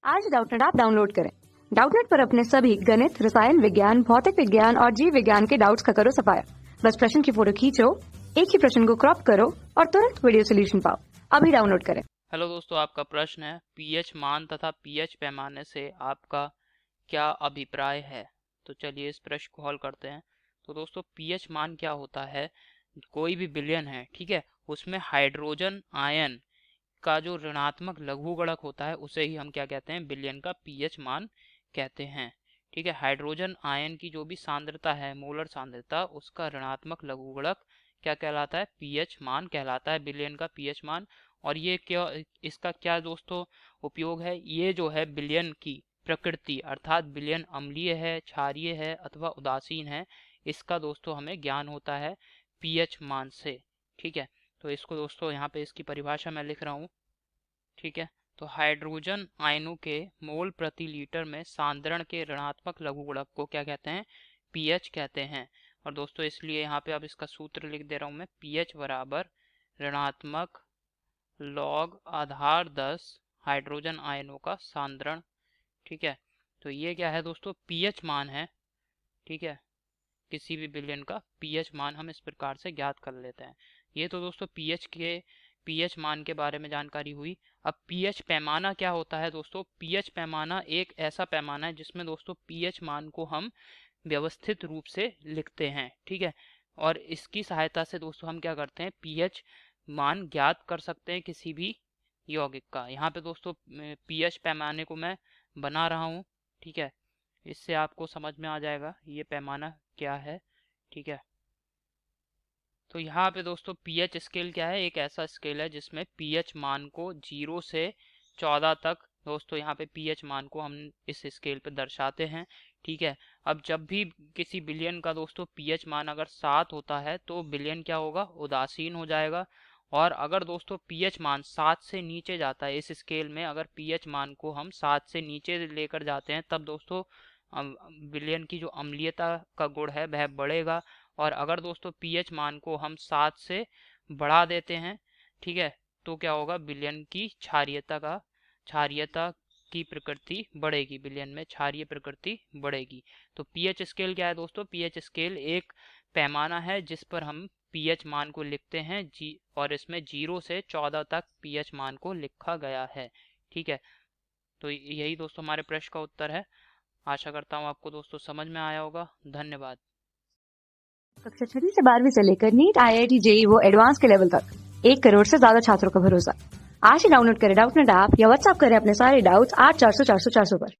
आज Doubtnut app download करें। Doubtnut पर अपने सभी गणित, रसायन विज्ञान, भौतिक विज्ञान और जीव विज्ञान के डाउट्स का करो सफाया। बस प्रश्न की फोटो खींचो, एक ही प्रश्न को क्रॉप करो और तुरंत वीडियो सोल्यूशन पाओ। अभी डाउनलोड करें। हेलो दोस्तों, आपका प्रश्न है पीएच मान तथा पीएच पैमाने से आपका क्या अभिप्राय है। तो चलिए इस प्रश्न को हल करते हैं। तो दोस्तों पीएच मान क्या होता है, कोई भी विलयन है, ठीक है, उसमें हाइड्रोजन आयन का जो ऋणात्मक लघुगणक होता है उसे ही हम क्या कहते हैं, विलयन का पीएच मान कहते हैं। ठीक है, हाइड्रोजन आयन की जो भी सांद्रता है, मोलर सांद्रता, उसका ऋणात्मक लघुगणक क्या कहलाता है, पीएच मान कहलाता है, विलयन का पीएच मान। और ये क्या, इसका क्या दोस्तों उपयोग है, ये जो है विलयन की प्रकृति अर्थात विलयन अम्लीय है, क्षारीय है अथवा उदासीन है, इसका दोस्तों हमें ज्ञान होता है पीएच मान से। ठीक है, तो इसको दोस्तों यहाँ पे इसकी परिभाषा मैं लिख रहा हूँ। ठीक है, तो हाइड्रोजन आयनों के मोल प्रति लीटर में सांद्रण के ऋणात्मक लघुगणक को क्या कहते हैं, पीएच कहते हैं। और दोस्तों इसलिए यहाँ पे अब इसका सूत्र लिख दे रहा हूँ मैं, पीएच बराबर ऋणात्मक लॉग आधार 10 हाइड्रोजन आयनों का सांद्रण। ठीक है, तो ये क्या है दोस्तों, पीएच मान है। ठीक है, किसी भी विलयन का पीएच मान हम इस प्रकार से ज्ञात कर लेते हैं। ये तो दोस्तों पीएच मान के बारे में जानकारी हुई। अब पीएच पैमाना क्या होता है दोस्तों, पीएच पैमाना एक ऐसा पैमाना है जिसमें दोस्तों पीएच मान को हम व्यवस्थित रूप से लिखते हैं। ठीक है, और इसकी सहायता से दोस्तों हम क्या करते हैं, पीएच मान ज्ञात कर सकते हैं किसी भी यौगिक का। यहाँ पे दोस्तों पीएच पैमाने को मैं बना रहा हूँ। ठीक है, इससे आपको समझ में आ जाएगा ये पैमाना क्या है। ठीक है, तो यहाँ पे दोस्तों पीएच स्केल क्या है, एक ऐसा स्केल है जिसमें पीएच मान को 0 से 14 तक दोस्तों यहाँ पे पीएच मान को हम इस स्केल पे दर्शाते हैं। ठीक है, अब जब भी किसी विलयन का दोस्तों पीएच मान अगर 7 होता है तो विलयन क्या होगा, उदासीन हो जाएगा। और अगर दोस्तों पीएच मान 7 से नीचे जाता है, इस स्केल में अगर पीएच मान को हम 7 से नीचे लेकर जाते हैं तब दोस्तों विलयन की जो अम्लीयता का गुण है वह बढ़ेगा। और अगर दोस्तों पीएच मान को हम 7 से बढ़ा देते हैं, ठीक है, तो क्या होगा, विलयन की क्षारीयता की प्रकृति बढ़ेगी, विलयन में क्षारीय प्रकृति बढ़ेगी। तो पीएच स्केल क्या है दोस्तों, पीएच स्केल एक पैमाना है जिस पर हम पीएच मान को लिखते हैं और इसमें 0 से 14 तक पीएच मान को लिखा गया है। ठीक है, तो यही दोस्तों हमारे प्रश्न का उत्तर है। आशा करता हूँ आपको दोस्तों समझ में आया होगा। धन्यवाद। कक्षा 6 से 12वीं से लेकर नीट, आईआईटी, जेईई वो एडवांस के लेवल तक 1 करोड़ से ज्यादा छात्रों का भरोसा। आज ही डाउनलोड करें डाउटनेट ऐप या व्हाट्सएप करें अपने सारे डाउट्स 8400 400 400 पर।